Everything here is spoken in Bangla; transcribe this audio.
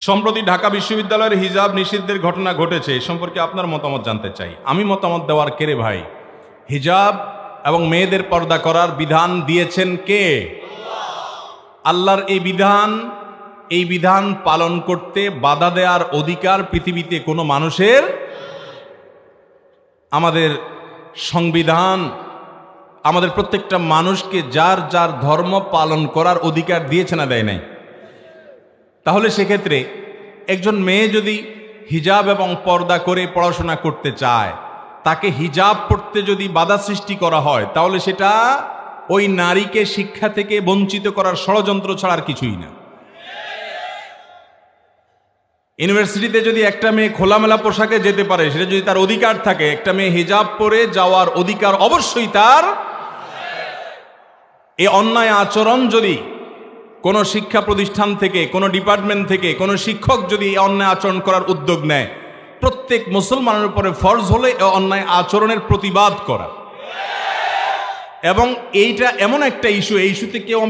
সম্প্রতি ঢাকা বিশ্ববিদ্যালয়ের হিজাব নিষিদ্ধের ঘটনা ঘটেছে, এ সম্পর্কে আপনার মতামত জানতে চাই। আমি মতামত দেওয়ার কেরে ভাই? হিজাব এবং মেয়েদের পর্দা করার বিধান দিয়েছেন কে? আল্লাহর এই বিধান পালন করতে বাধা দেওয়ার অধিকার পৃথিবীতে কোনো মানুষের। আমাদের সংবিধান আমাদের প্রত্যেকটা মানুষকে যার যার ধর্ম পালন করার অধিকার দিয়েছে না দেয় নাই? তাহলে সেক্ষেত্রে একজন মেয়ে যদি হিজাব এবং পর্দা করে পড়াশোনা করতে চায়, তাকে হিজাব পড়তে যদি বাধা সৃষ্টি করা হয়, তাহলে সেটা ওই নারীকে শিক্ষা থেকে বঞ্চিত করার ষড়যন্ত্র ছাড়া আর কিছুই না। ইউনিভার্সিটিতে যদি একটা মেয়ে খোলামেলা পোশাকে যেতে পারে, সেটা যদি তার অধিকার থাকে, একটা মেয়ে হিজাব পরে যাওয়ার অধিকার অবশ্যই তার। এই অন্যায় আচরণ যদি কোনো শিক্ষা প্রতিষ্ঠান থেকে, কোনো ডিপার্টমেন্ট থেকে, কোনো শিক্ষক যদি এই অন্যায় আচরণ করার উদ্যোগ নেয়, প্রত্যেক মুসলমানের উপরে ফরজ হলে এই অন্যায় আচরণের প্রতিবাদ করা। এবং এইটা এমন একটা ইস্যু, এই ইস্যুতে কেউ